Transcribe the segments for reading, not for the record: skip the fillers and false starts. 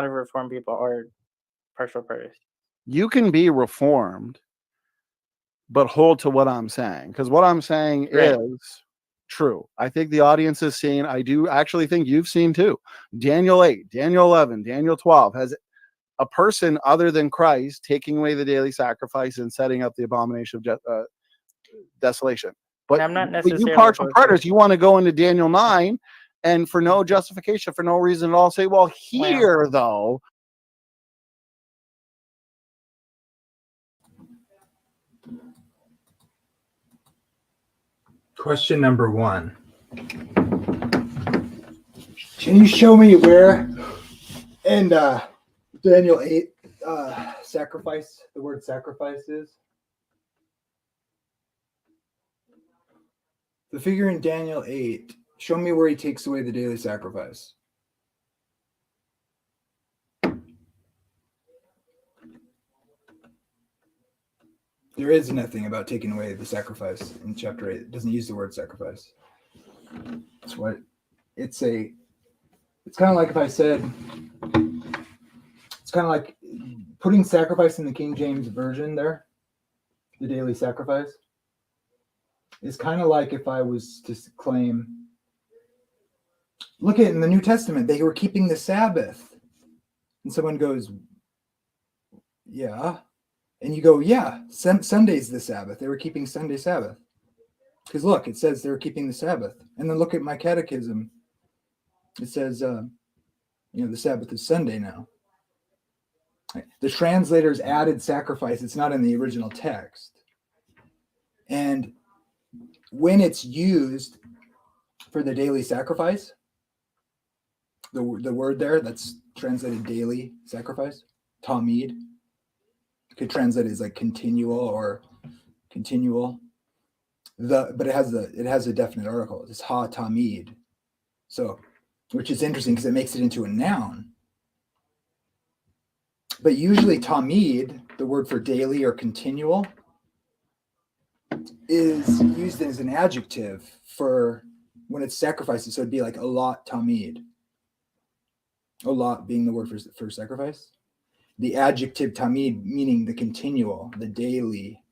lot of Reformed people are partial preterists. You can be Reformed, but hold to what I'm saying, because what I'm saying is true. I think the audience has seen, I do actually think you've seen too, Daniel 8, Daniel 11, Daniel 12 has a person other than Christ taking away the daily sacrifice and setting up the abomination of desolation. But I'm not necessarily you partial preterists, you want to go into Daniel 9 and for no justification, for no reason at all, say, well, here though. Question number 1. Can you show me where in Daniel 8 sacrifice, the word sacrifice is? The figure in Daniel 8, show me where he takes away the daily sacrifice. There is nothing about taking away the sacrifice in chapter 8. It doesn't use the word sacrifice. That's what it's kind of like if I said, it's kind of like putting sacrifice in the King James Version there, the daily sacrifice. It's kind of like if I was to claim, look at in the New Testament, they were keeping the Sabbath. And someone goes, yeah. And you go, yeah, Sunday's the Sabbath. They were keeping Sunday Sabbath. Because look, it says they were keeping the Sabbath. And then look at my catechism. It says, the Sabbath is Sunday now. The translators added sacrifice. It's not in the original text. And when it's used for the daily sacrifice, the word there that's translated daily sacrifice, tamid, could translate as like continual or continual. But it has a definite article. It's ha tamid. So, which is interesting because it makes it into a noun. But usually tamid, the word for daily or continual, is used as an adjective for when it's sacrifices. So it'd be like olat tamid. Olat being the word for sacrifice. The adjective tamid meaning the continual, the daily.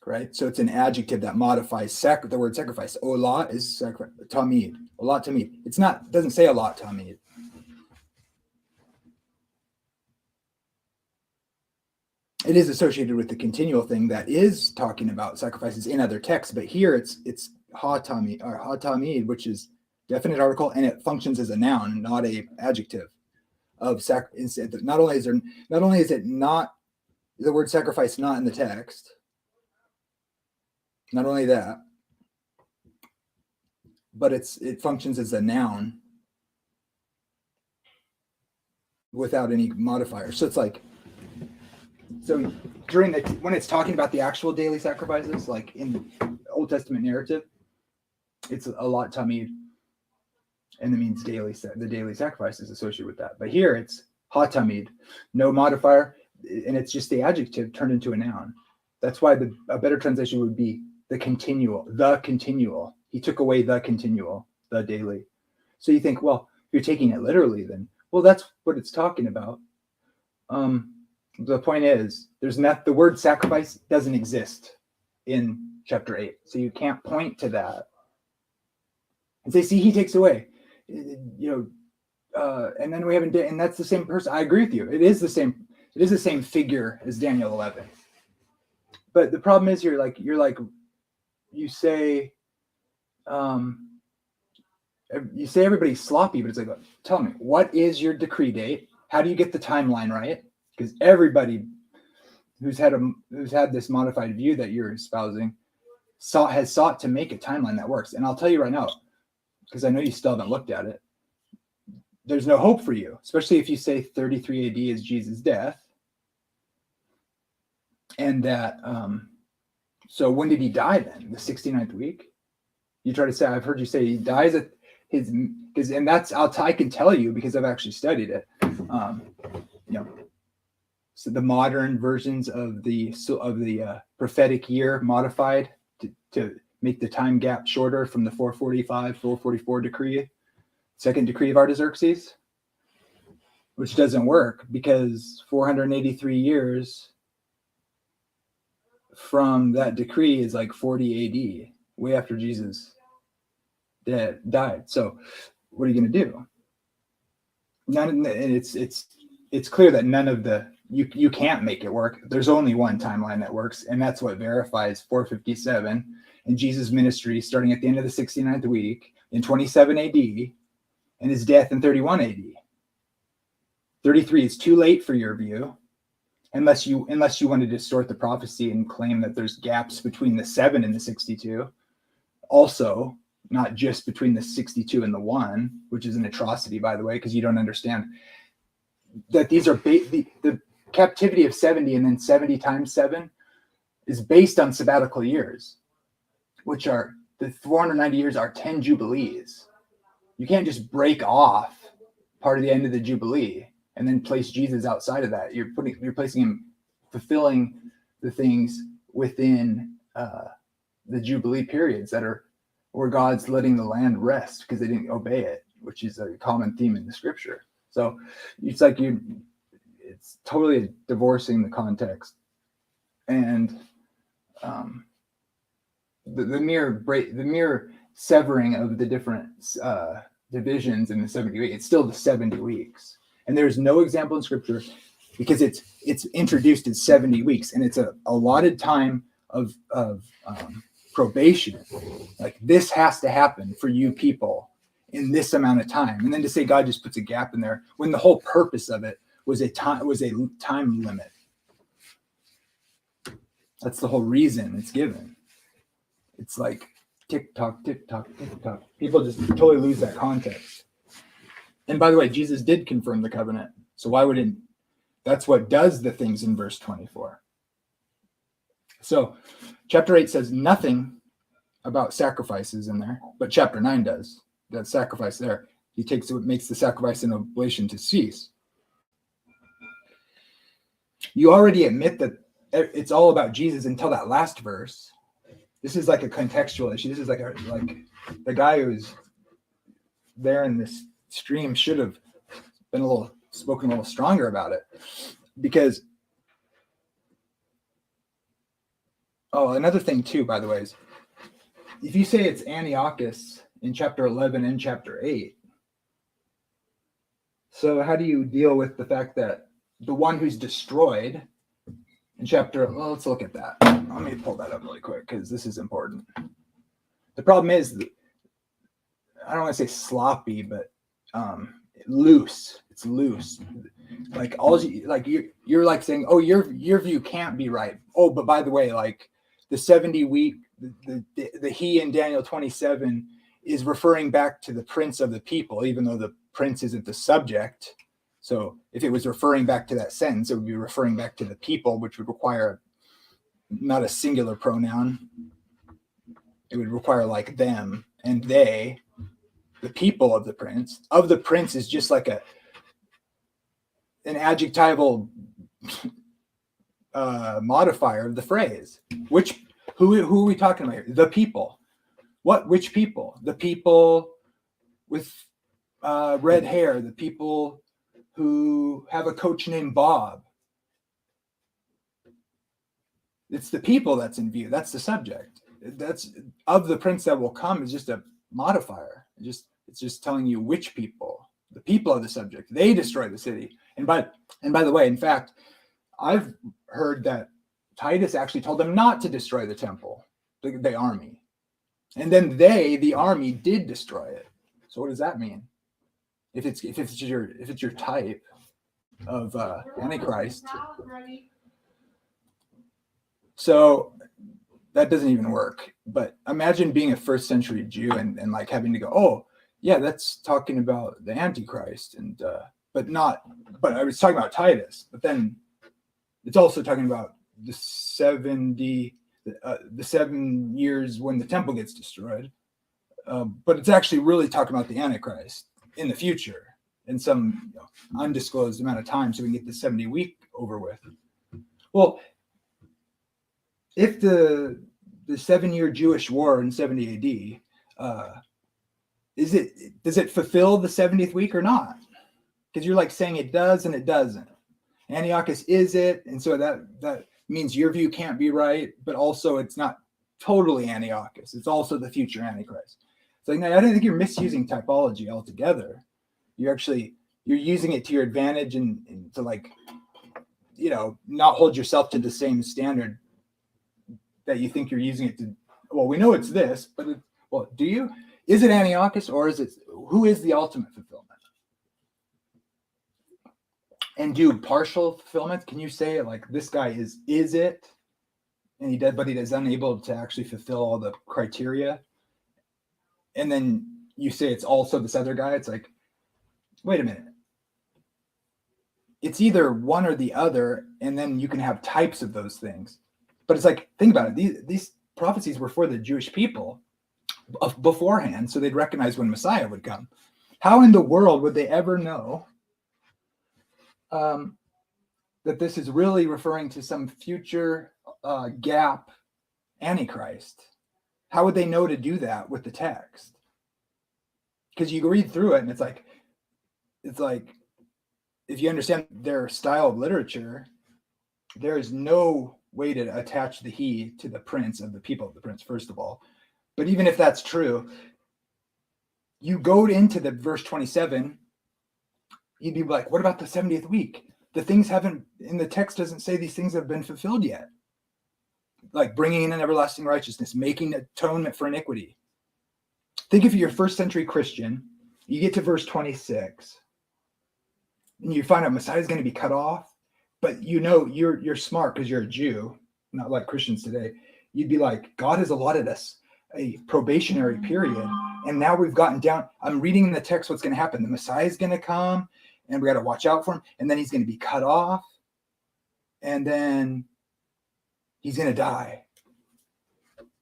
Right? So it's an adjective that modifies the word sacrifice. Olat is tamid. Olat tamid. It doesn't say olat tamid. It is associated with the continual thing that is talking about sacrifices in other texts, but here it's ha-tamid, which is definite article, and it functions as a noun, not a adjective of not only is it not the word sacrifice not in the text, not only that, but it functions as a noun without any modifier. So it's like, so when it's talking about the actual daily sacrifices, like in the Old Testament narrative, it's a lot tamid, and it means the daily sacrifice is associated with that. But here it's ha tamid, no modifier, and it's just the adjective turned into a noun. That's why a better translation would be the continual. He took away the continual, the daily. So you think, well, if you're taking it literally, then well, that's what it's talking about. The point is, the word sacrifice doesn't exist in chapter 8. So you can't point to that and say, see, he takes away, and then we haven't, and that's the same person. I agree with you. It is the same figure as Daniel 11. But the problem is you say everybody's sloppy, but it's like, tell me, what is your decree date? How do you get the timeline right? Because everybody who's had this modified view that you're espousing has sought to make a timeline that works. And I'll tell you right now, because I know you still haven't looked at it, there's no hope for you, especially if you say 33 AD is Jesus' death. And that, so when did he die then? The 69th week? You try to say, I've heard you say he dies at and that's, I can tell you because I've actually studied it. So the modern versions of the prophetic year modified to make the time gap shorter from the 445, 444 decree, second decree of Artaxerxes. which doesn't work because 483 years from that decree is like 40 AD, way after Jesus died. So what are you going to do? It's clear that none of the you can't make it work. There's only one timeline that works, and that's what verifies 457 and Jesus' ministry starting at the end of the 69th week in 27 AD and his death in 31 AD. 33 is too late for your view, unless you want to distort the prophecy and claim that there's gaps between the 7 and the 62. Also, not just between the 62 and the 1, which is an atrocity, by the way, because you don't understand that these are the captivity of 70 and then 70 times 7 is based on sabbatical years, which are the 490 years are 10 jubilees. You can't just break off part of the end of the jubilee and then place Jesus outside of that. You're placing him fulfilling the things within the jubilee periods that are where God's letting the land rest because they didn't obey it, which is a common theme in the scripture. So it's like it's totally divorcing the context, and the mere severing of the different divisions in the 70 weeks, it's still the 70 weeks, and there's no example in scripture because it's introduced as 70 weeks, and it's a allotted time of probation. Like this has to happen for you people in this amount of time, and then to say God just puts a gap in there when the whole purpose of it was a time limit. That's the whole reason it's given. It's like tick tock, tick tock, tick tock. People just totally lose that context. And by the way, Jesus did confirm the covenant, so why wouldn't? That's what does the things in verse 24. So chapter 8 says nothing about sacrifices in there, but chapter 9 does. That sacrifice there, he makes the sacrifice and oblation to cease. You already admit that it's all about Jesus until that last verse. This is like a contextual issue. This is like the guy who's there in this stream should have been spoken a little stronger about it, because another thing too, by the way, is if you say it's Antiochus in chapter 11 and chapter 8, so how do you deal with the fact that the one who's destroyed in let's look at that. Let me pull that up really quick because this is important. The problem is, I don't want to say sloppy, but loose. It's loose. Like you're like saying, oh, your view can't be right. Oh, but by the way, like the 70 week, the he in Daniel 27 is referring back to the prince of the people, even though the prince isn't the subject. So if it was referring back to that sentence, it would be referring back to the people, which would require not a singular pronoun. It would require like them and they, the people of the prince. Of the prince is just like an adjectival modifier of the phrase. Who are we talking about here? The people. Which people? The people with red hair, the people who have a coach named Bob. It's the people that's in view. That's the subject. That's of the prince that will come is just a modifier. It's just telling you which people. The people are the subject. They destroy the city. And by the way, in fact, I've heard that Titus actually told them not to destroy the temple, the army. And then the army, did destroy it. So what does that mean? If it's your type of Antichrist, so that doesn't even work. But imagine being a first century Jew and like having to go, oh yeah, that's talking about the Antichrist, and but I was talking about Titus, but then it's also talking about the 7 years when the temple gets destroyed. But it's actually really talking about the Antichrist in the future in some undisclosed amount of time, so we can get the 70 week over with. Well, if the 7-year Jewish war in 70 AD, does it fulfill the 70th week or not? because you're like saying it does and it doesn't. Antiochus is it, and so that means your view can't be right, but also it's not totally Antiochus. It's also the future Antichrist. It's like, no, I don't think you're misusing typology altogether. You're using it to your advantage and to, like, not hold yourself to the same standard that you think you're using it to. Well, we know it's this, but do you? Is it Antiochus, or is it, who is the ultimate fulfillment? And do partial fulfillment? Can you say, like, this guy is it, and he did, but he is unable to actually fulfill all the criteria? And then you say it's also this other guy. It's like, wait a minute. It's either one or the other, and then you can have types of those things. But it's like, think about it. These prophecies were for the Jewish people beforehand, so they'd recognize when Messiah would come. How in the world would they ever know that this is really referring to some future gap Antichrist? How would they know to do that with the text? Because you read through it, and it's like, if you understand their style of literature, there is no way to attach the he to the prince of the people of the prince, first of all. But even if that's true, you go into the verse 27, you'd be like, what about the 70th week? The things haven't, in the text doesn't say these things have been fulfilled yet. Like bringing in an everlasting righteousness, making atonement for iniquity. Think if you're a first century Christian, you get to verse 26, and you find out Messiah is going to be cut off, but you're smart because you're a Jew, not like Christians today. You'd be like, God has allotted us a probationary period, and now we've gotten down. I'm reading in the text what's going to happen. The Messiah is going to come, and we got to watch out for him, and then he's going to be cut off, and then he's going to die.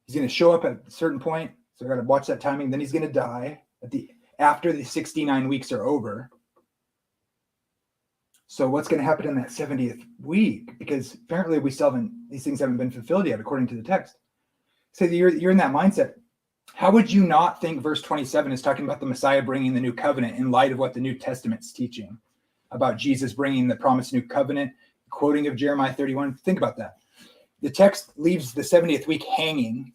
He's going to show up at a certain point, so I got to watch that timing. Then he's going to die after the 69 weeks are over. So what's going to happen in that 70th week? Because apparently these things haven't been fulfilled yet, according to the text. So you're in that mindset. How would you not think verse 27 is talking about the Messiah bringing the new covenant in light of what the New Testament's teaching about Jesus bringing the promised new covenant, quoting of Jeremiah 31? Think about that. The text leaves the 70th week hanging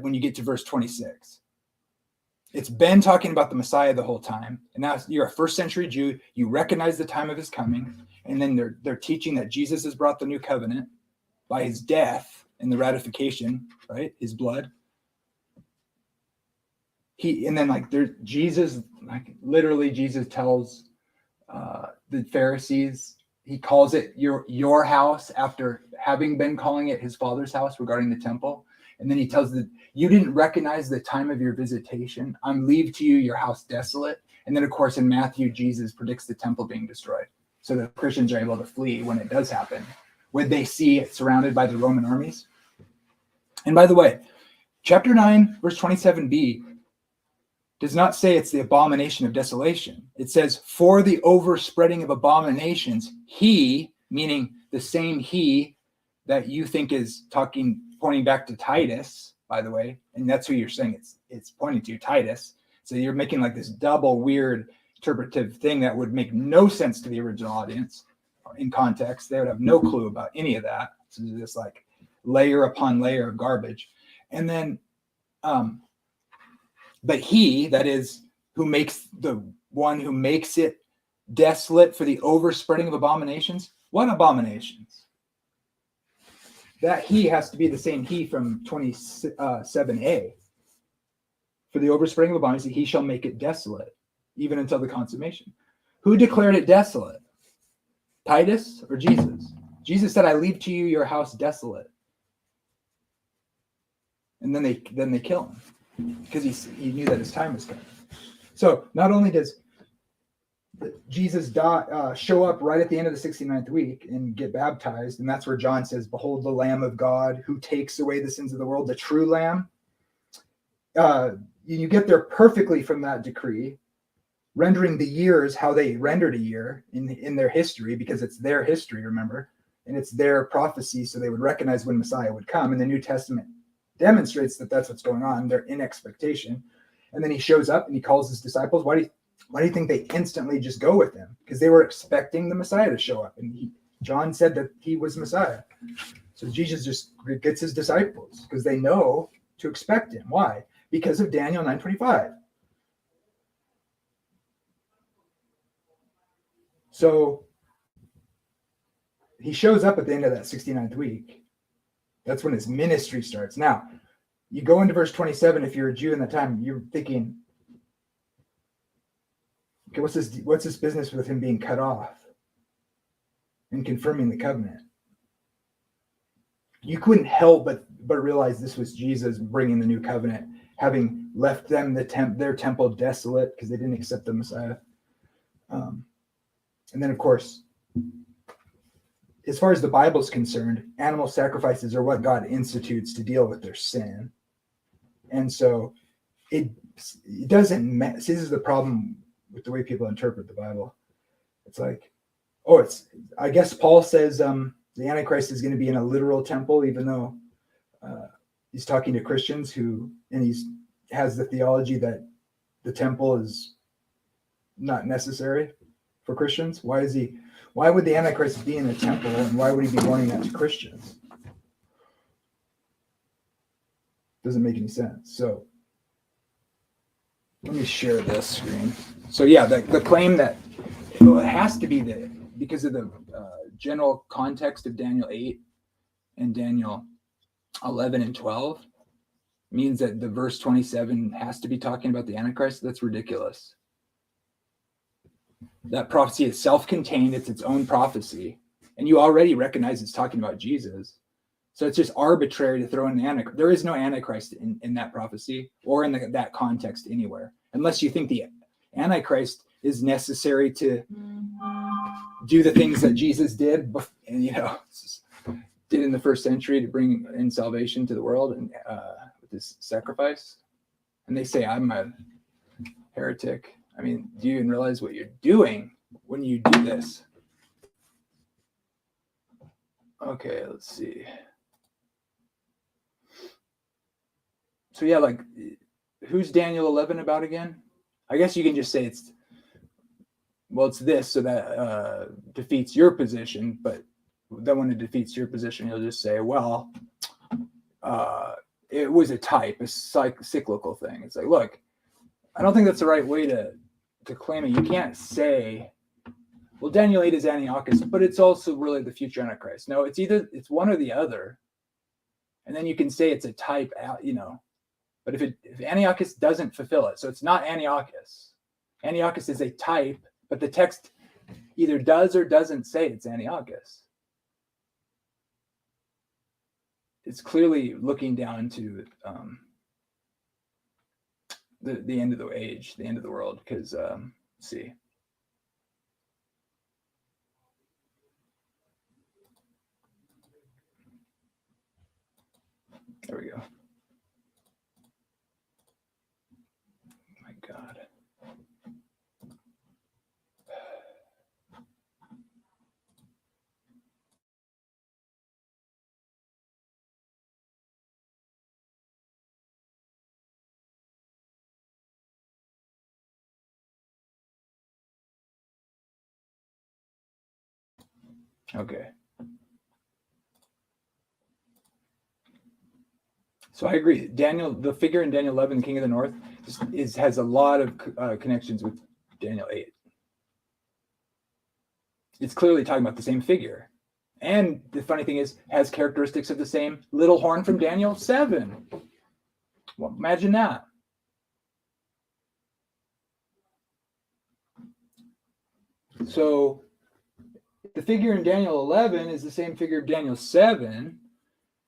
when you get to verse 26. It's been talking about the Messiah the whole time. And now you're a first century Jew. You recognize the time of his coming. And then they're teaching that Jesus has brought the new covenant by his death and the ratification, right? His blood. Jesus tells the Pharisees, he calls it your house after having been calling it his father's house regarding the temple. And then he tells them, you didn't recognize the time of your visitation. I'm leave to you your house desolate. And then, of course, in Matthew, Jesus predicts the temple being destroyed. So the Christians are able to flee when it does happen, when they see it surrounded by the Roman armies. And by the way, chapter 9, verse 27b does not say it's the abomination of desolation. It says, for the overspreading of abominations, he, meaning the same he that you think is pointing back to Titus, by the way, and that's who you're saying it's pointing to, Titus. So you're making like this double weird interpretive thing that would make no sense to the original audience in context. They would have no clue about any of that. So it's just like layer upon layer of garbage. And then, but he, that is, the one who makes it desolate for the overspreading of abominations. What abominations? That he has to be the same he from 27a. For the overspreading of abominations, he shall make it desolate, even until the consummation. Who declared it desolate? Titus or Jesus? Jesus said, I leave to you your house desolate. And then they kill him because he knew that his time was coming. So not only does Jesus show up right at the end of the 69th week and get baptized, and that's where John says, behold the Lamb of God who takes away the sins of the world, the true Lamb. You get there perfectly from that decree, rendering the years how they rendered a year in their history, because it's their history, remember, and it's their prophecy, so they would recognize when Messiah would come. And the New Testament demonstrates that that's what's going on. They're in expectation. And then he shows up and he calls his disciples. Why do you Why do you think they instantly just go with him? Because they were expecting the Messiah to show up, and John said that he was Messiah. So Jesus just gets his disciples because they know to expect him. Why? Because of Daniel 9:25. So he shows up at the end of that 69th week. That's when his ministry starts. Now, you go into verse 27. If you're a Jew in that time, you're thinking, okay, what's this business with him being cut off and confirming the covenant? You couldn't help but realize this was Jesus bringing the new covenant, having left them their temple desolate because they didn't accept the Messiah. And then, of course, as far as the Bible's concerned, animal sacrifices are what God institutes to deal with their sin. And so it doesn't matter. See, this is the problem with the way people interpret the Bible. It's like, I guess Paul says the Antichrist is going to be in a literal temple, even though he's talking to Christians and he has the theology that the temple is not necessary for Christians. Why would the Antichrist be in a temple, and why would he be warning that to Christians? Doesn't make any sense. So let me share this screen. So yeah, the claim that it has to be because of the general context of Daniel 8 and Daniel 11 and 12 means that the verse 27 has to be talking about the Antichrist. That's ridiculous. That prophecy is self-contained. It's its own prophecy. And you already recognize it's talking about Jesus. So it's just arbitrary to throw in the Antichrist. There is no Antichrist in that prophecy or in that context anywhere, unless you think the Antichrist is necessary to do the things that Jesus did, and did in the first century to bring in salvation to the world and with this sacrifice. And they say I'm a heretic. I mean, do you even realize what you're doing when you do this? Okay, let's see. So yeah, like, who's Daniel 11 about again? I guess you can just say it's this, so that defeats your position. But then when it defeats your position, you'll just say, well, it was a type, a cyclical thing. It's like, look, I don't think that's the right way to claim it. You can't say, well, Daniel 8 is Antiochus, but it's also really the future Antichrist. No, it's one or the other. And then you can say it's a type, but if Antiochus doesn't fulfill it, so it's not Antiochus. Antiochus is a type, but the text either does or doesn't say it's Antiochus. It's clearly looking down to the end of the age, the end of the world, because let's see. There we go. My God. Okay. So I agree. The figure in Daniel 11, the King of the North, has a lot of connections with Daniel 8. It's clearly talking about the same figure. And the funny thing is, has characteristics of the same little horn from Daniel 7. Well, imagine that. So the figure in Daniel 11 is the same figure of Daniel 7.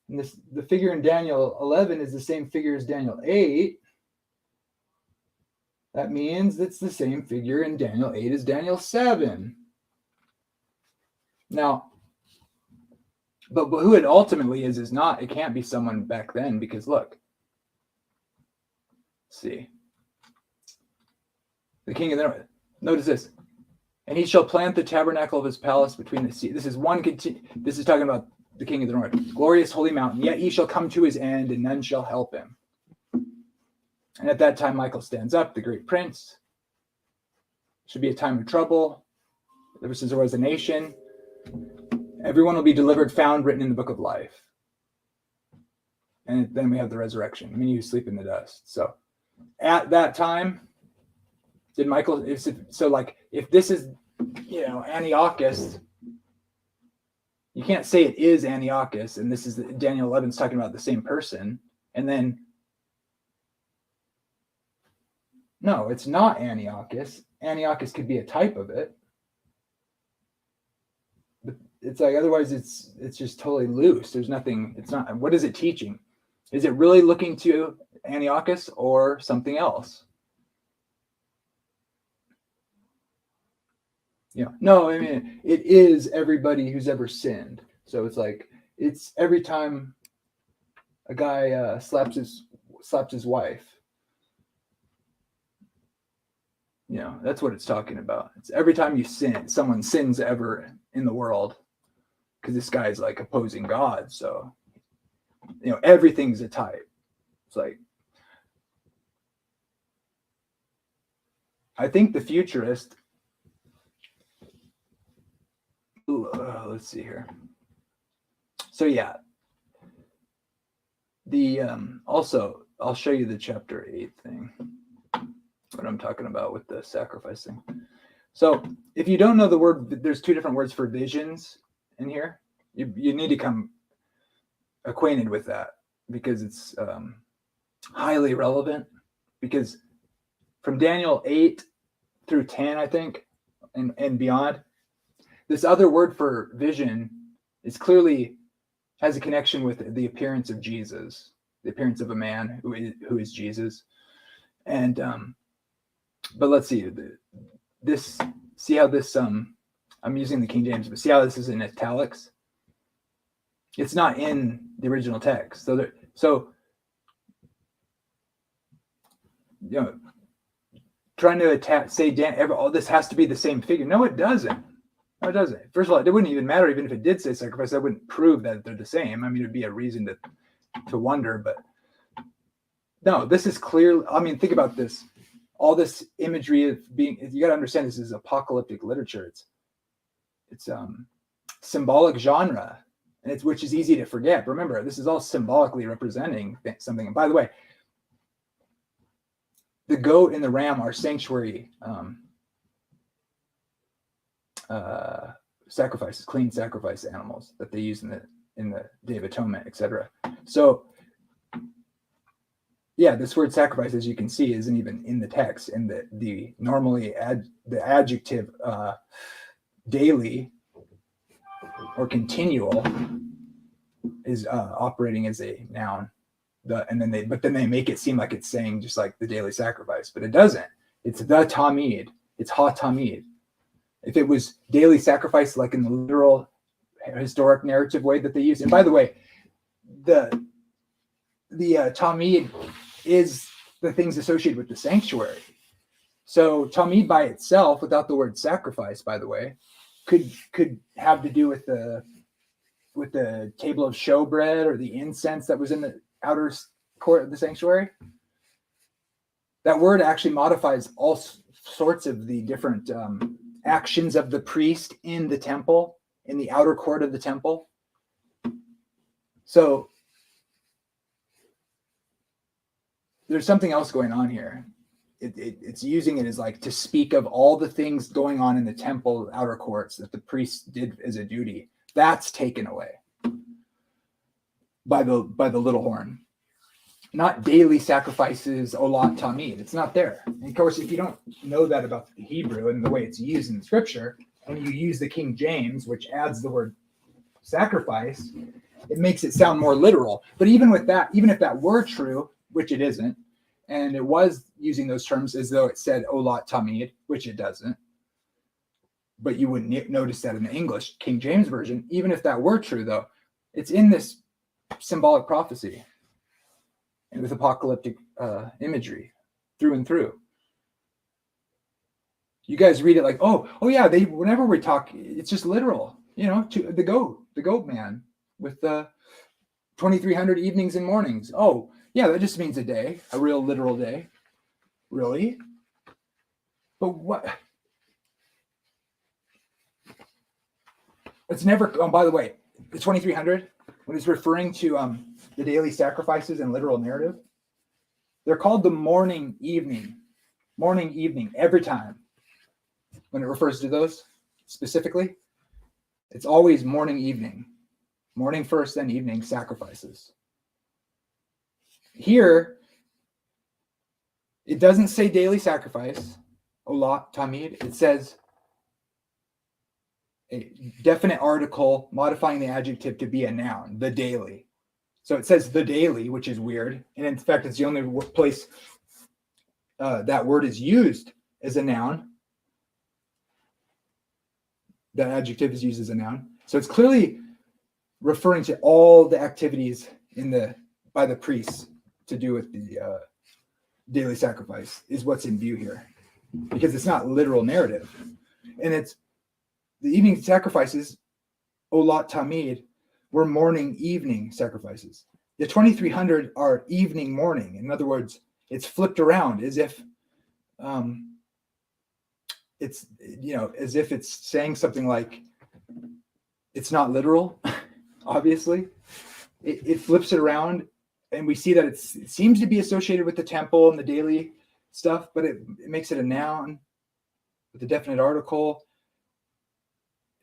And the figure in Daniel 11 is the same figure as Daniel 8. That means it's the same figure in Daniel 8 as Daniel 7. Now, but who it ultimately is not, it can't be someone back then, because look. Let's see. The King of the North. Notice this. And he shall plant the tabernacle of his palace between the sea. This is talking about the King of the North. Glorious holy mountain. Yet he shall come to his end, and none shall help him. And at that time, Michael stands up, the great prince. Should be a time of trouble. Ever since there was a nation, everyone will be delivered, found, written in the book of life. And then we have the resurrection. Many who sleep in the dust. So at that time, did Michael, if this is, Antiochus, you can't say it is Antiochus, and this is Daniel 11's talking about the same person. And then, no, it's not Antiochus. Antiochus could be a type of it. But it's like, otherwise it's just totally loose. There's nothing, it's not, what is it teaching? Is it really looking to Antiochus or something else? No, I mean, it is everybody who's ever sinned. So it's like, it's every time a guy slaps his wife. That's what it's talking about. It's every time you sin, someone sins ever in the world, because this guy's like opposing God. So, everything's a type. It's like, I think the futurist, let's see here. So yeah, the also I'll show you the chapter 8 thing, what I'm talking about with the sacrificing. So if you don't know the word, there's 2 different words for visions in here. You need to come acquainted with that, because it's highly relevant, because from Daniel 8 through 10, I think, and beyond, this other word for vision is clearly has a connection with the appearance of Jesus, the appearance of a man who is Jesus. And but let's see this. See how this I'm using the King James, but see how this is in italics. It's not in the original text. So trying to say all this has to be the same figure. No, it doesn't. No, it doesn't. First of all, it wouldn't even matter even if it did say sacrifice. That wouldn't prove that they're the same. I mean, it'd be a reason to wonder, but no, this is clear. I mean, think about this. All this imagery of being, you got to understand, this is apocalyptic literature. It's symbolic genre, and which is easy to forget. Remember, this is all symbolically representing something. And by the way, the goat and the ram are sanctuary sacrifices, clean sacrifice animals that they use in the Day of Atonement, etc. So yeah, this word sacrifice, as you can see, isn't even in the text, and the normally the adjective daily or continual is operating as a noun. But then they make it seem like it's saying just like the daily sacrifice, but it doesn't. It's the tamid. It's ha tamid. If it was daily sacrifice, like in the literal historic narrative way that they use, and by the way, the tamid is the things associated with the sanctuary. So tamid by itself, without the word sacrifice, by the way, could have to do with the table of showbread or the incense that was in the outer court of the sanctuary. That word actually modifies all sorts of the different actions of the priest in the temple, in the outer court of the temple. So there's something else going on here. It's using it as like to speak of all the things going on in the temple outer courts that the priest did as a duty. That's taken away by the little horn. Not daily sacrifices, olat tamid. It's not there. And of course, if you don't know that about the Hebrew and the way it's used in the scripture, and you use the King James, which adds the word sacrifice, it makes it sound more literal. But even with that, even if that were true, which it isn't, and it was using those terms as though it said olat tamid, which it doesn't, but you wouldn't notice that in the English King James version. Even if that were true, though, it's in this symbolic prophecy and with apocalyptic imagery through and through. You guys read it like, oh yeah, whenever we talk, it's just literal. To the goat man with the 2,300 evenings and mornings. Oh yeah, that just means a day, a real literal day. Really? But what? It's never, oh, by the way, the 2300, when it's referring to the daily sacrifices and literal narrative, they're called the morning, evening, every time. When it refers to those specifically, it's always morning, evening. Morning first, then evening sacrifices. Here, it doesn't say daily sacrifice, olat tamid. It says a definite article modifying the adjective to be a noun, the daily. So it says the daily, which is weird. And in fact, it's the only place that word is used as a noun. That adjective is used as a noun. So it's clearly referring to all the activities by the priests to do with the daily sacrifice is what's in view here, because it's not literal narrative. And it's the evening sacrifices, olat tamid, were morning, evening sacrifices. The 2300 are evening, morning. In other words, it's flipped around as if it's saying something like, it's not literal, obviously. It flips it around, and we see that it seems to be associated with the temple and the daily stuff, but it makes it a noun with a definite article.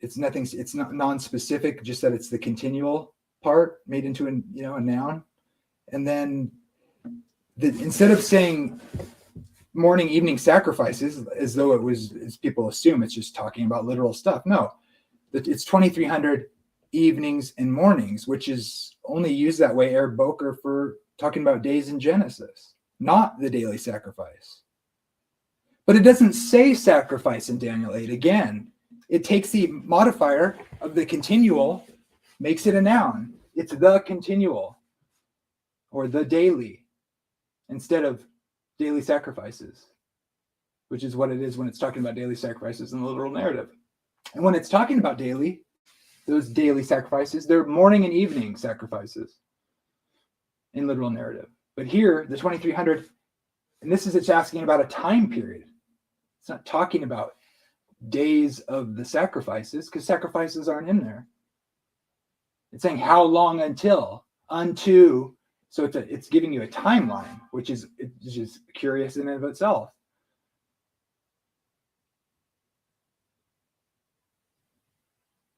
It's nothing, it's not non-specific, just that it's the continual part made into a noun. And then instead of saying morning, evening sacrifices, as though it was, as people assume, it's just talking about literal stuff. No, it's 2300 evenings and mornings, which is only used that way, boker, for talking about days in Genesis, not the daily sacrifice. But it doesn't say sacrifice in Daniel 8. Again, it takes the modifier of the continual, makes it a noun. It's the continual or the daily instead of daily sacrifices, which is what it is when it's talking about daily sacrifices in the literal narrative. And when it's talking about those daily sacrifices, they're morning and evening sacrifices in literal narrative. But here, the 2300, and it's asking about a time period. It's not talking about days of the sacrifices, because sacrifices aren't in there. It's saying how long until, unto. So it's giving you a timeline, which is just curious in and of itself.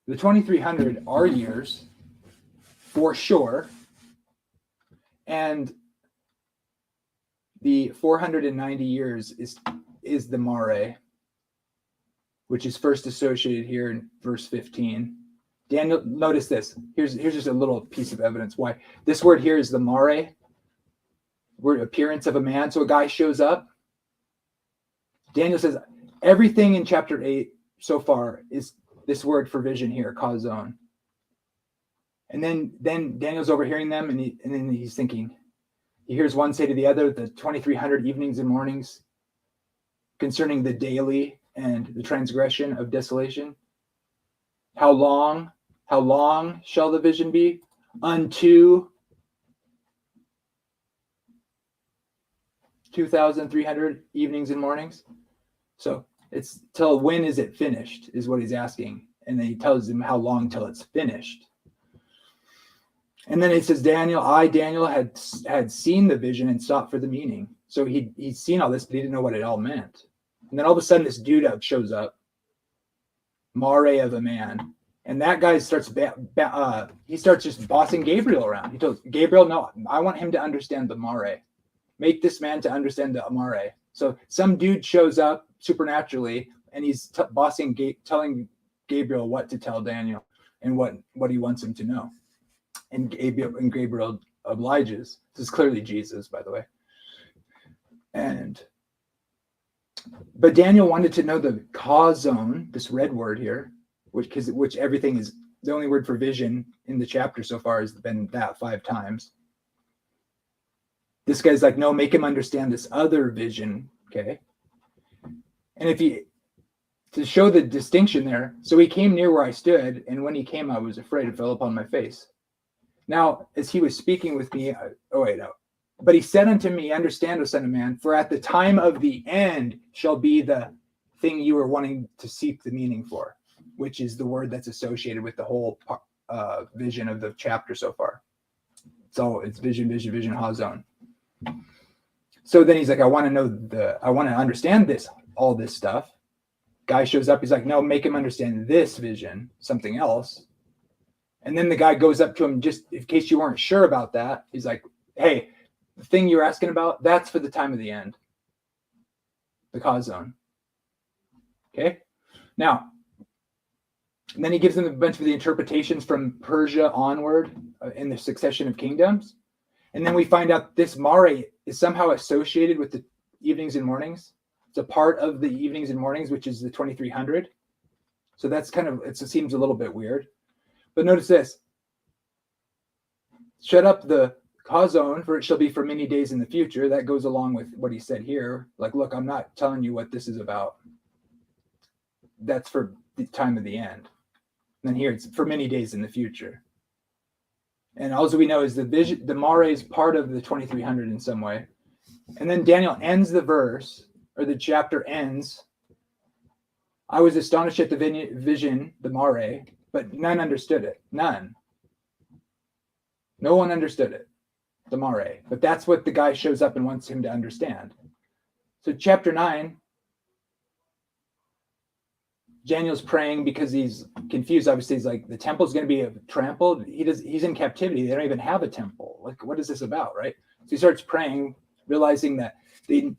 The 2300 are years, for sure, and the 490 years is the mare, which is first associated here in verse 15. Daniel, notice this. Here's just a little piece of evidence why this word here is the mare, word appearance of a man. So a guy shows up. Daniel says everything in chapter 8 so far is this word for vision here, kazon. And then Daniel's overhearing them, and then he's thinking. He hears one say to the other, the 2300 evenings and mornings concerning the daily and the transgression of desolation. How long shall the vision be? Unto 2,300 evenings and mornings. So it's till when is it finished is what he's asking. And then he tells him how long till it's finished. And then he says, Daniel had seen the vision and sought for the meaning. So he'd seen all this, but he didn't know what it all meant. And then all of a sudden this dude shows up, mare of a man. And that guy starts he starts just bossing Gabriel around. He tells Gabriel, no, I want him to understand the mare. Make this man to understand the mare. So some dude shows up supernaturally, and he's telling Gabriel what to tell Daniel and what he wants him to know. And Gabriel obliges. This is clearly Jesus, by the way. But Daniel wanted to know the kazon, this red word here, which everything is, the only word for vision in the chapter so far has been that 5 times. This guy's like, no, make him understand this other vision, okay? And to show the distinction there, so he came near where I stood, and when he came, I was afraid and fell upon my face. Now, as he was speaking with me, but he said unto me, understand, O son of man, for at the time of the end shall be the thing you are wanting to seek the meaning for. which is the word that's associated with the whole vision of the chapter so far. So it's vision, vision, vision, hazon. So then he's like, I want to understand all this stuff. Guy shows up. He's like, no, make him understand this vision, something else. And then the guy goes up to him, just in case you weren't sure about that. He's like, hey, the thing you're asking about, that's for the time of the end. The cause zone. Okay. Now, and then he gives them a bunch of the interpretations from Persia onward in the succession of kingdoms. And then we find out this Mare is somehow associated with the evenings and mornings. It's a part of the evenings and mornings, which is the 2300. So that's it seems a little bit weird. But notice this. Shut up the cause zone, for it shall be for many days in the future. That goes along with what he said here. Like, look, I'm not telling you what this is about. That's for the time of the end. And then here it's for many days in the future. And all we know is the vision, the Mare is part of the 2300 in some way. And then Daniel ends the verse, or the chapter ends. I was astonished at the vision, the Mare, but none understood it. None. No one understood it, the Mare. But that's what the guy shows up and wants him to understand. So chapter 9, Daniel's praying because he's confused. Obviously, he's like, the temple's going to be trampled. He's in captivity. They don't even have a temple. Like, what is this about, right? So he starts praying, realizing that the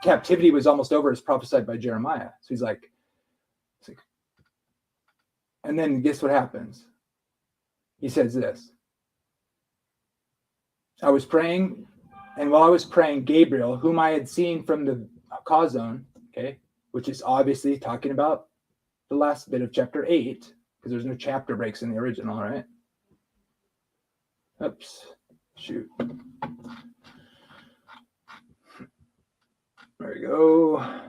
captivity was almost over as prophesied by Jeremiah. So he's like, and then guess what happens? He says this. I was praying, and while I was praying, Gabriel, whom I had seen from the cause zone, okay, which is obviously talking about the last bit of chapter 8, because there's no chapter breaks in the original, right? Oops, shoot. There we go.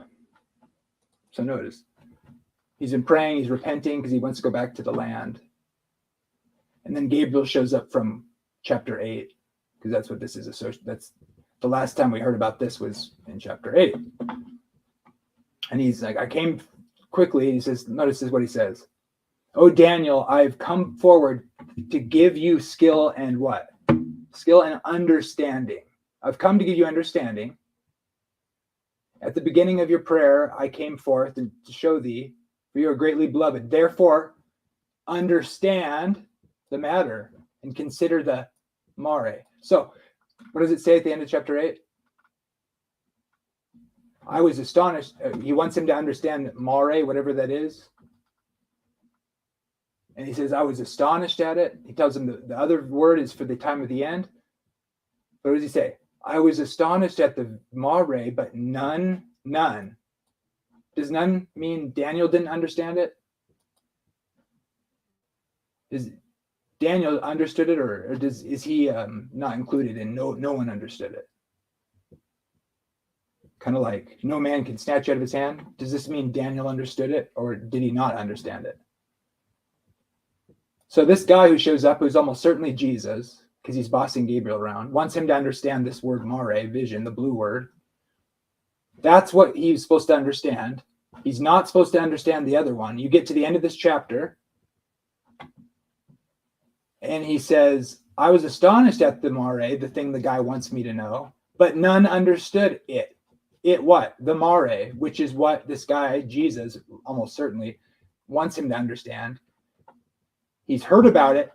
So notice, he's been praying, he's repenting because he wants to go back to the land. And then Gabriel shows up from chapter 8, because that's what this is associated. That's the last time we heard about this was in chapter 8. And he's like, I came quickly. He says, notice this is what he says. Oh, Daniel, I've come forward to give you skill and what? Skill and understanding. I've come to give you understanding. At the beginning of your prayer, I came forth to show thee, for you are greatly beloved. Therefore, understand the matter and consider the Mare. So, what does it say at the end of chapter 8? I was astonished. He wants him to understand Mare, whatever that is. And he says, I was astonished at it. He tells him the other word is for the time of the end. What does he say? I was astonished at the Mare, but none. Does none mean Daniel didn't understand it? Is Daniel understood it, or is he not included and no one understood it? Kind of like no man can snatch out of his hand. Does this mean Daniel understood it, or did he not understand it? So this guy who shows up, who's almost certainly Jesus, because he's bossing Gabriel around, wants him to understand this word Mare, vision, the blue word. That's what he's supposed to understand. He's not supposed to understand the other one. You get to the end of this chapter, and he says, I was astonished at the Mare, the thing the guy wants me to know, but none understood it. It what? The Mare, which is what this guy, Jesus, almost certainly wants him to understand. He's heard about it,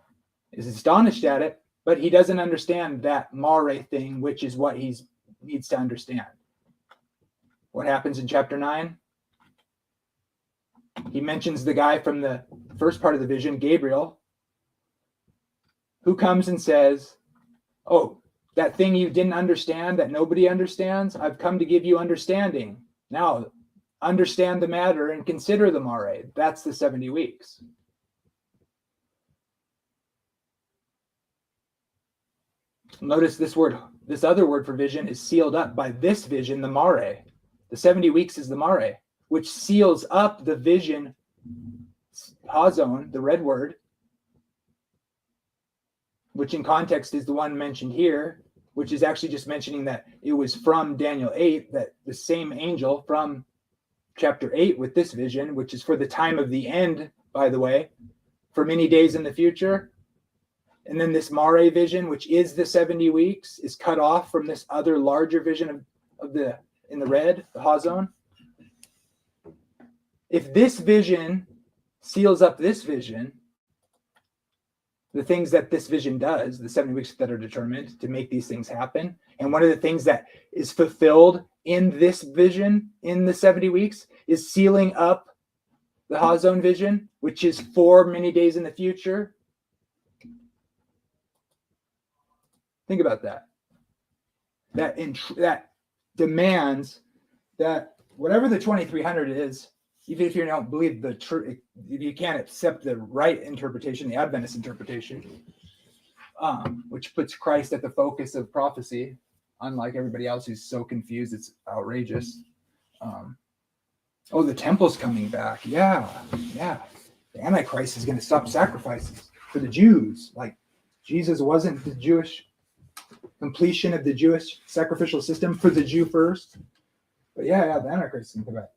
is astonished at it, but he doesn't understand that Mare thing, which is what he needs to understand. What happens in chapter 9? He mentions the guy from the first part of the vision, Gabriel, who comes and says, oh, that thing you didn't understand, that nobody understands, I've come to give you understanding. Now, understand the matter and consider the Mare. That's the 70 weeks. Notice this word, this other word for vision is sealed up by this vision, the Mare. The 70 weeks is the Mare, which seals up the vision, hazon, the red word, which in context is the one mentioned here, which is actually just mentioning that it was from Daniel 8, that the same angel from chapter 8 with this vision, which is for the time of the end, by the way, for many days in the future. And then this Mare vision, which is the 70 weeks, is cut off from this other larger vision of the, in the red, the Hazon. If this vision seals up this vision, the things that this vision does, the 70 weeks that are determined to make these things happen, and one of the things that is fulfilled in this vision in the 70 weeks is sealing up the Hazon vision, which is for many days in the future. Think about that. That demands that whatever the 2300 is, even if you don't believe the truth, you can't accept the right interpretation, the Adventist interpretation, which puts Christ at the focus of prophecy, unlike everybody else who's so confused, it's outrageous. Oh, the temple's coming back. Yeah. The Antichrist is going to stop sacrifices for the Jews. Like Jesus wasn't the Jewish completion of the Jewish sacrificial system for the Jew first. But yeah, the Antichrist is going to come back.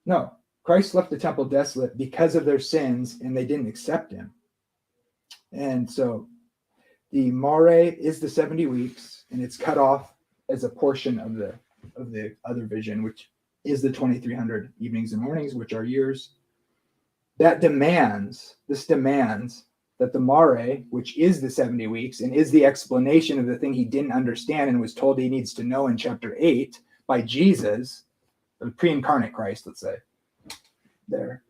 No, Christ left the temple desolate because of their sins, and they didn't accept him. And so the Mare is the 70 weeks, and it's cut off as a portion of the other vision, which is the 2300 evenings and mornings, which are years. This demands that the Mare, which is the 70 weeks and is the explanation of the thing he didn't understand and was told he needs to know in chapter 8 by Jesus, the pre-incarnate Christ, let's say, there.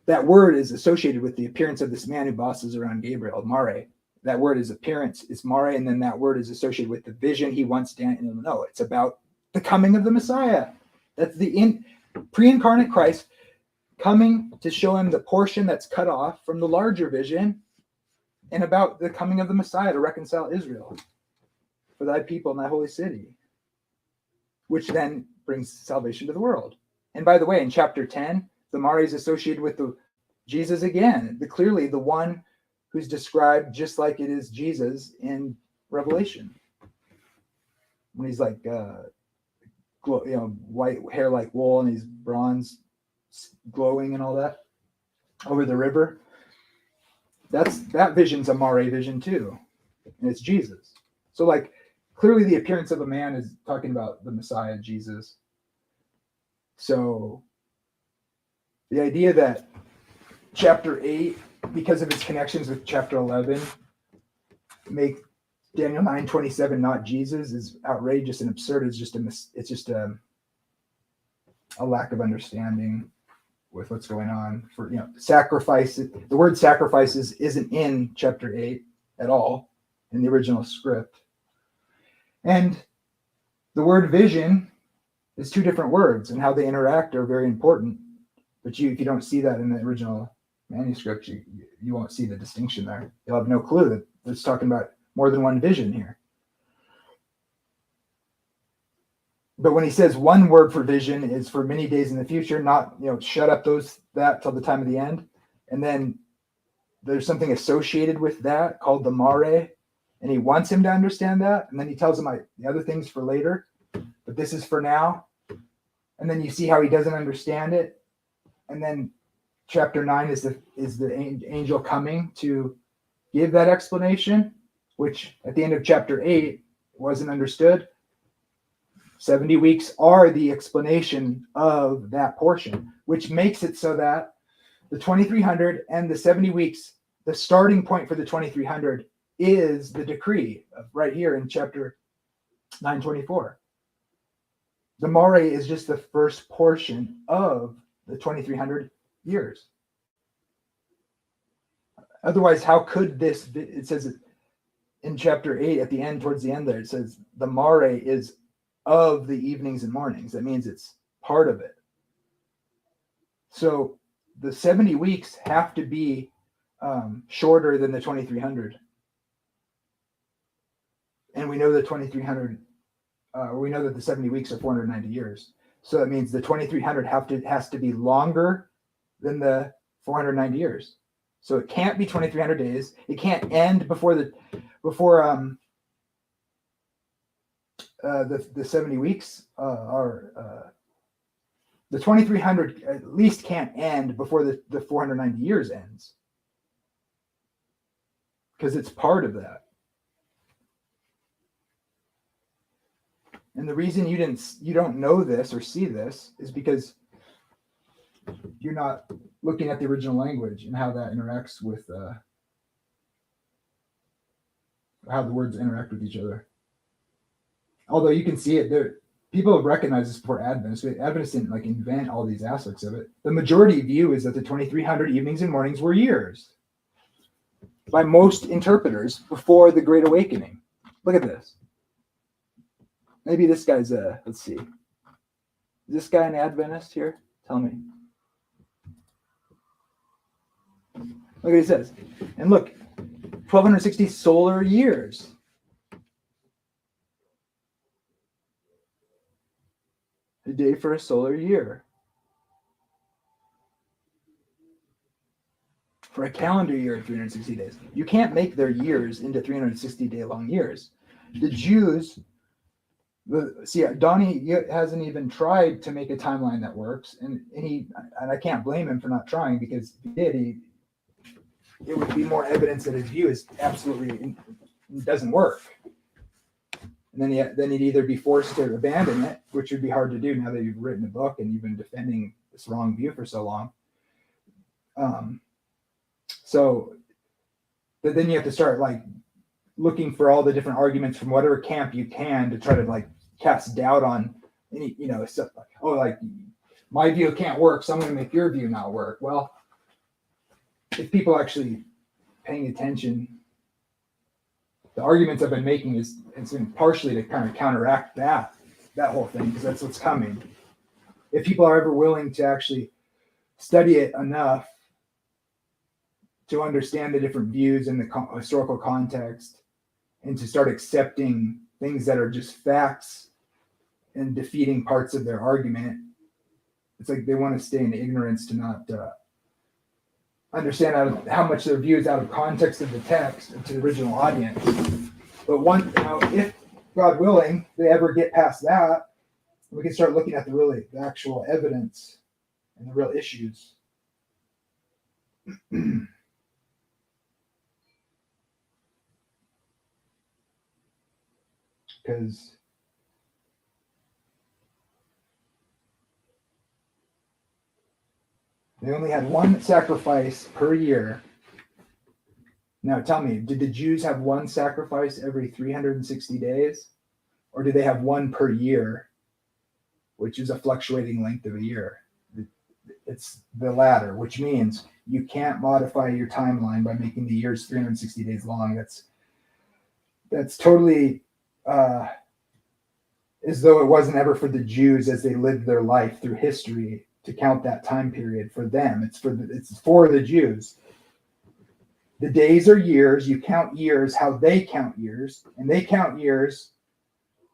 That word is associated with the appearance of this man who bosses around Gabriel, Mare. That word is appearance, is Mare, and then that word is associated with the vision he wants Daniel to know. It's about the coming of the Messiah. That's the pre-incarnate Christ coming to show him the portion that's cut off from the larger vision, and about the coming of the Messiah to reconcile Israel for thy people in thy holy city, which then brings salvation to the world. And by the way, in chapter 10, the Mare is associated with the Jesus again, clearly the one who's described just like it is Jesus in Revelation, when he's like white hair like wool and he's bronze glowing and all that over the river. That vision's a Mare vision too, and it's Jesus. So like clearly the appearance of a man is talking about the Messiah, Jesus. So the idea that chapter 8, because of its connections with chapter 11, make Daniel 9:27 not Jesus is outrageous and absurd. It's just a lack of understanding with what's going on. For sacrifice, the word sacrifices isn't in chapter 8 at all in the original script. And the word vision is two different words, and how they interact are very important. But if you don't see that in the original manuscript, you won't see the distinction there. You'll have no clue that it's talking about more than one vision here. But when he says one word for vision is for many days in the future, not shut up that till the time of the end, and then there's something associated with that called the Mare, and he wants him to understand that, and then he tells him the other things for later, but this is for now. And then you see how he doesn't understand it, and then chapter 9 is the angel coming to give that explanation, which at the end of chapter 8 wasn't understood. 70 weeks are the explanation of that portion, which makes it so that the 2300 and the 70 weeks, the starting point for the 2300 is the decree right here in chapter 9:24. The Mare is just the first portion of the 2300 years. Otherwise, how could this be? It says in chapter 8 at the end, towards the end there, it says the Mare is of the evenings and mornings. That means it's part of it. So the 70 weeks have to be shorter than the 2300. And we know the 2300, we know that the 70 weeks are 490 years. So that means the 2300 has to be longer than the 490 years. So it can't be 2300 days. It can't end before the 70 weeks are the 2300 at least can't end before the 490 years ends, because it's part of that. And the reason you don't know this or see this is because you're not looking at the original language and how that interacts with how the words interact with each other. Although you can see it there, people have recognized this before Adventists. Adventists didn't like invent all these aspects of it. The majority view is that the 2300 evenings and mornings were years by most interpreters before the Great Awakening. Look at this. Maybe this guy's let's see. Is this guy an Adventist here? Tell me. Look what he says. And look, 1260 solar years. A day for a solar year. For a calendar year of 360 days. You can't make their years into 360 day long years. The Jews, Donnie hasn't even tried to make a timeline that works, and I can't blame him for not trying, because if he did, it would be more evidence that his view is absolutely doesn't work. And then he'd either be forced to abandon it, which would be hard to do now that you've written a book and you've been defending this wrong view for so long. But then you have to start like looking for all the different arguments from whatever camp you can to try to like cast doubt on any, stuff like, oh, like my view can't work, so I'm going to make your view not work. Well, if people are actually paying attention, the arguments I've been making it's been partially to kind of counteract that whole thing, because that's what's coming. If people are ever willing to actually study it enough to understand the different views in the historical context, and to start accepting things that are just facts and defeating parts of their argument, it's like they want to stay in ignorance to not understand how much their view is out of context of the text and to the original audience. But if God willing, they ever get past that, we can start looking at the actual evidence and the real issues. Because they only had one sacrifice per year. Now tell me, did the Jews have one sacrifice every 360 days? Or did they have one per year, which is a fluctuating length of a year? It's the latter, which means you can't modify your timeline by making the years 360 days long. That's totally as though it wasn't ever for the Jews as they lived their life through history to count that time period for them. It's for the Jews. The days are years. You count years how they count years, and they count years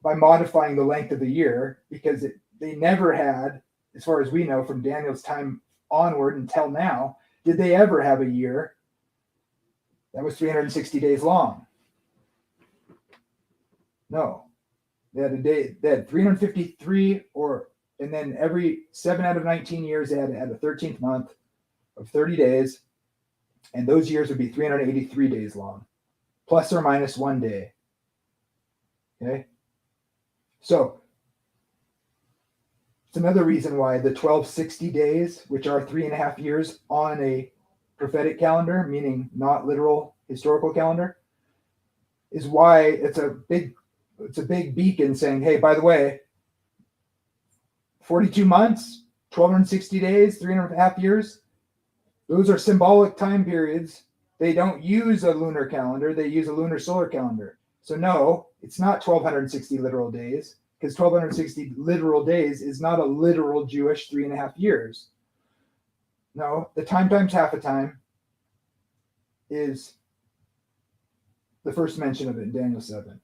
by modifying the length of the year, because they never had, as far as we know, from Daniel's time onward until now, did they ever have a year that was 360 days long? No. They had they had 353, and then every 7 out of 19 years, they had a 13th month of 30 days, and those years would be 383 days long, plus or minus 1 day. Okay? So, it's another reason why the 1260 days, which are 3.5 years on a prophetic calendar, meaning not literal historical calendar, is why it's a big beacon saying, hey, by the way, 42 months, 1260 days, 3.5 years, those are symbolic time periods. They don't use a lunar calendar. They use a lunar solar calendar. So no, it's not 1260 literal days, because 1260 literal days is not a literal Jewish 3.5 years. No, the time times half a time is the first mention of it in Daniel 7.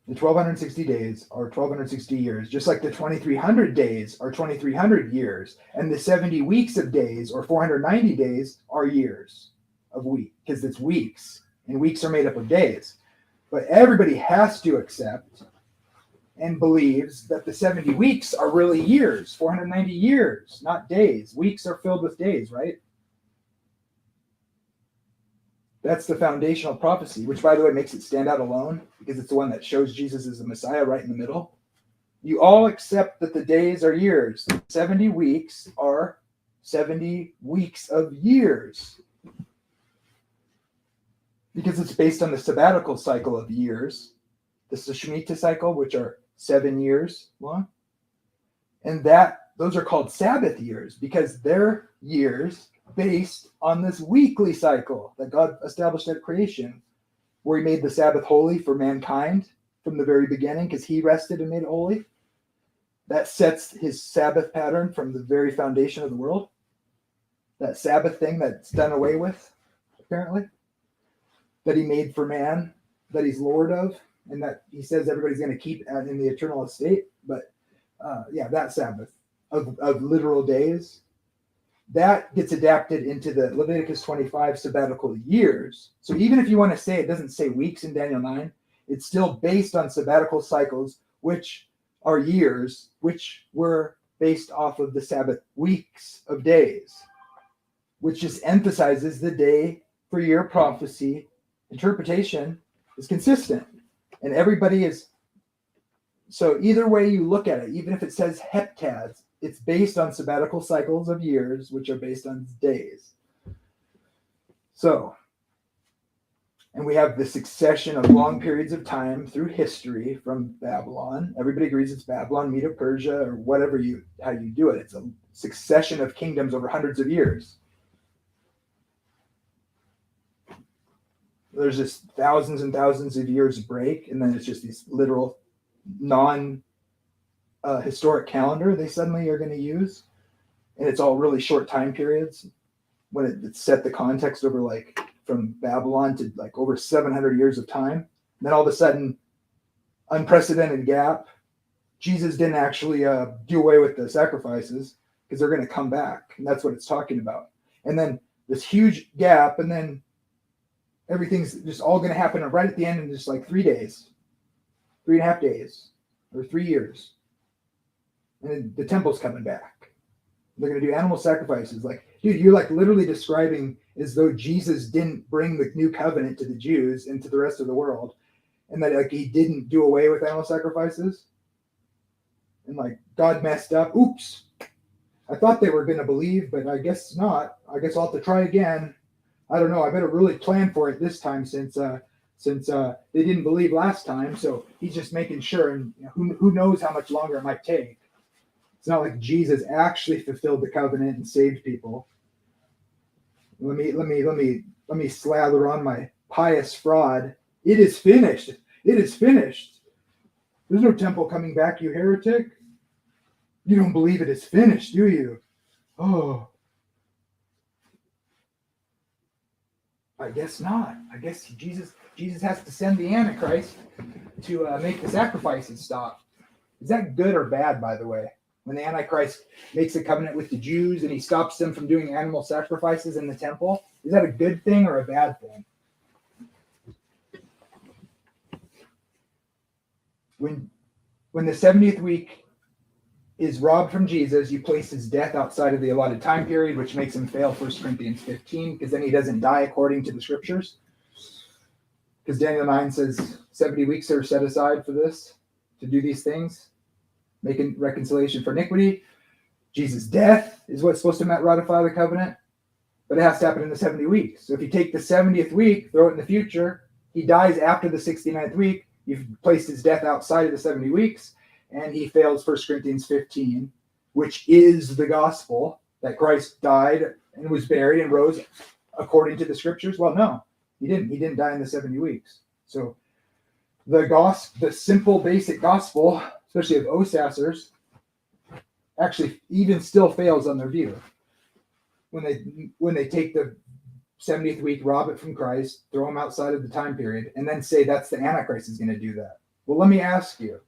The 1260 days are 1260 years, just like the 2300 days are 2300 years, and the 70 weeks of days or 490 days are years of week, because it's weeks. and weeks are made up of days. But everybody has to accept and believes that the 70 weeks are really years, 490 years, not days. Weeks are filled with days, right? That's the foundational prophecy, which, by the way, makes it stand out alone because it's the one that shows Jesus as the Messiah right in the middle. You all accept that the days are years. 70 weeks are 70 weeks of years because it's based on the sabbatical cycle of years, the Shemitah cycle, which are 7 years long. And those are called Sabbath years because they're years based on this weekly cycle that God established at creation, where he made the Sabbath holy for mankind from the very beginning because he rested and made it holy. That sets his Sabbath pattern from the very foundation of the world. That Sabbath thing that's done away with, apparently, that he made for man, that he's Lord of, and that he says everybody's going to keep in the eternal estate. But that Sabbath of literal days, that gets adapted into the Leviticus 25 sabbatical years. So even if you want to say it doesn't say weeks in Daniel 9, it's still based on sabbatical cycles, which are years, which were based off of the Sabbath weeks of days, which just emphasizes the day for year prophecy interpretation is consistent. And everybody is, so either way you look at it, even if it says heptads, it's based on sabbatical cycles of years, which are based on days. So, and we have the succession of long periods of time through history from Babylon. Everybody agrees it's Babylon, Medo-Persia, or whatever how you do it. It's a succession of kingdoms over hundreds of years. There's just thousands and thousands of years break, and then it's just these literal non-historic calendar they suddenly are going to use. And it's all really short time periods when it set the context over like from Babylon to like over 700 years of time. And then all of a sudden, unprecedented gap. Jesus didn't actually do away with the sacrifices because they're going to come back. And that's what it's talking about. And then this huge gap, and then everything's just all going to happen right at the end in just like 3 days, 3.5 days, or 3 years. And then the temple's coming back. They're going to do animal sacrifices. Like, dude, you're like literally describing as though Jesus didn't bring the new covenant to the Jews and to the rest of the world, and that like he didn't do away with animal sacrifices. And like God messed up. Oops. I thought they were going to believe, but I guess not. I guess I'll have to try again. I don't know. I better really plan for it this time since they didn't believe last time. So he's just making sure, and who knows how much longer it might take. It's not like Jesus actually fulfilled the covenant and saved people. Let me slather on my pious fraud. It is finished. It is finished. There's no temple coming back, you heretic. You don't believe it is finished, do you? Oh. I guess not. I guess Jesus has to send the Antichrist to make the sacrifices stop. Is that good or bad, by the way? When the Antichrist makes a covenant with the Jews and he stops them from doing animal sacrifices in the temple, is that a good thing or a bad thing? When the 70th week is robbed from Jesus, you place his death outside of the allotted time period, which makes him fail 1 Corinthians 15, because then he doesn't die according to the scriptures. Because Daniel 9 says 70 weeks are set aside for this, to do these things, making reconciliation for iniquity. Jesus' death is what's supposed to ratify the covenant, but it has to happen in the 70 weeks. So if you take the 70th week, throw it in the future, he dies after the 69th week, you've placed his death outside of the 70 weeks, and he fails 1 Corinthians 15, which is the gospel, that Christ died and was buried and rose according to the scriptures. Well, no, he didn't. He didn't die in the 70 weeks. So the simple, basic gospel, especially of Osassers, actually even still fails on their view. When they take the 70th week, rob it from Christ, throw him outside of the time period, and then say that's the Antichrist is going to do that. Well, let me ask you,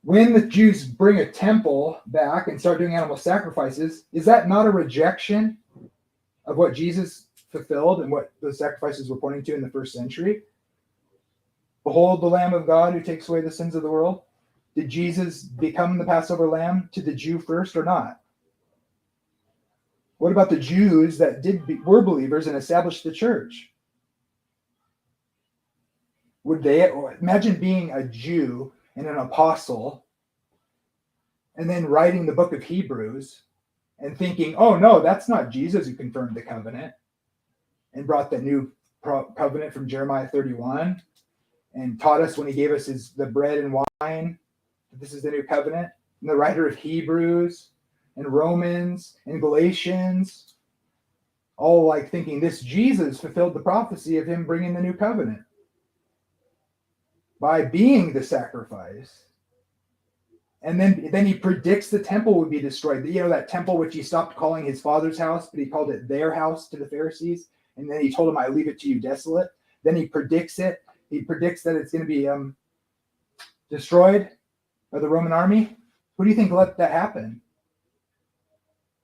when the Jews bring a temple back and start doing animal sacrifices, is that not a rejection of what Jesus fulfilled and what the sacrifices were pointing to in the first century? Behold the Lamb of God who takes away the sins of the world. Did Jesus become the Passover lamb to the Jew first or not? What about the Jews that were believers and established the church? Would they imagine being a Jew and an apostle and then writing the book of Hebrews and thinking, oh no, that's not Jesus who confirmed the covenant and brought the new covenant from Jeremiah 31 and taught us when he gave us the bread and wine, that this is the new covenant. And the writer of Hebrews and Romans and Galatians, all like thinking this Jesus fulfilled the prophecy of him bringing the new covenant by being the sacrifice. And then he predicts the temple would be destroyed. You know, that temple which he stopped calling his father's house, but he called it their house to the Pharisees. And then he told them, I leave it to you desolate. Then he predicts it. He predicts that it's going to be destroyed by the Roman army. Who do you think let that happen?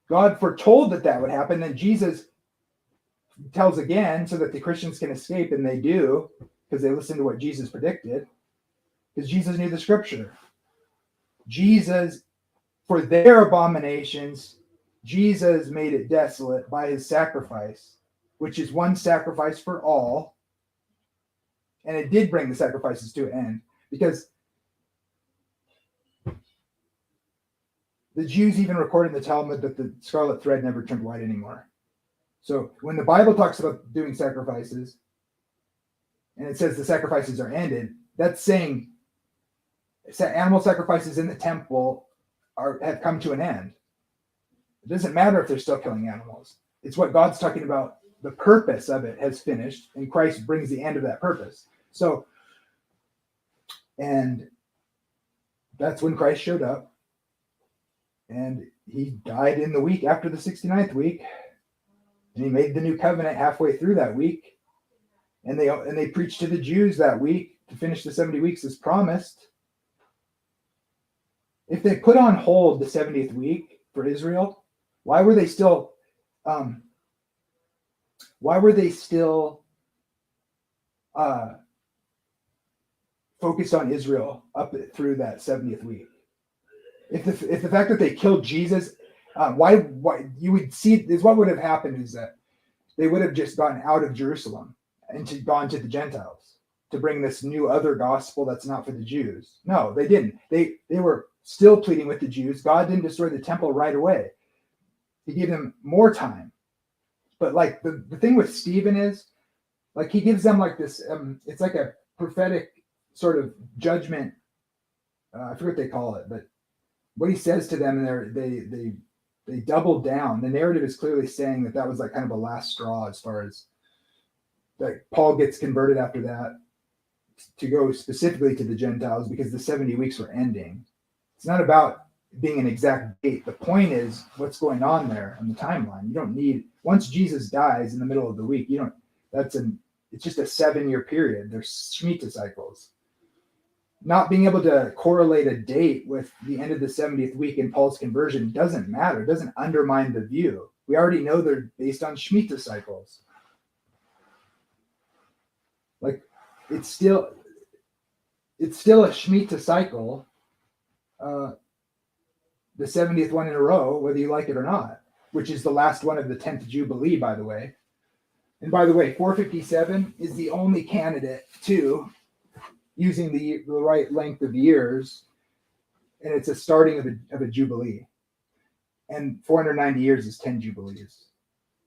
God foretold that would happen. Then Jesus tells again so that the Christians can escape, and they do because they listen to what Jesus predicted, because Jesus knew the scripture. Jesus, for their abominations, Jesus made it desolate by his sacrifice, which is one sacrifice for all. And it did bring the sacrifices to an end, because the Jews even record in the Talmud that the scarlet thread never turned white anymore. So when the Bible talks about doing sacrifices, and it says the sacrifices are ended, that's saying animal sacrifices in the temple have come to an end. It doesn't matter if they're still killing animals. It's what God's talking about. The purpose of it has finished, and Christ brings the end of that purpose. So, and that's when Christ showed up, and he died in the week after the 69th week, and he made the new covenant halfway through that week, and they preached to the Jews that week to finish the 70 weeks as promised. If they put on hold the 70th week for Israel, why were they still focused on Israel up through that 70th week? If the fact that they killed Jesus, why you would see is what would have happened is that they would have just gotten out of Jerusalem and gone to the Gentiles to bring this new other gospel that's not for the Jews. No, they didn't. They were still pleading with the Jews. God didn't destroy the temple right away. He gave them more time. But like the thing with Stephen is, like, he gives them like this, it's like a prophetic sort of judgment. I forget what they call it, but what he says to them, and they double down. The narrative is clearly saying that was like kind of a last straw, as far as like Paul gets converted after that to go specifically to the Gentiles because the 70 weeks were ending. It's not about being an exact date. The point is what's going on there on the timeline. You don't need, once Jesus dies in the middle of the week, it's just a 7-year period. There's Shemitah cycles. Not being able to correlate a date with the end of the 70th week in Paul's conversion doesn't matter. It doesn't undermine the view. We already know they're based on Shemitah cycles. Like, it's still a Shemitah cycle, the 70th one in a row, whether you like it or not, which is the last one of the 10th Jubilee, by the way. And by the way, 457 is the only candidate to using the right length of years, and it's a starting of a Jubilee. And 490 years is 10 Jubilees.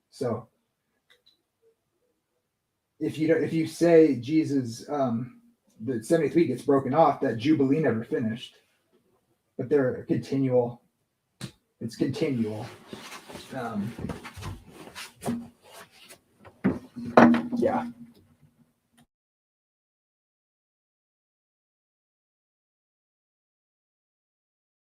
So if you say Jesus, the 70th week gets broken off, that Jubilee never finished. But they're continual. It's continual. Yeah.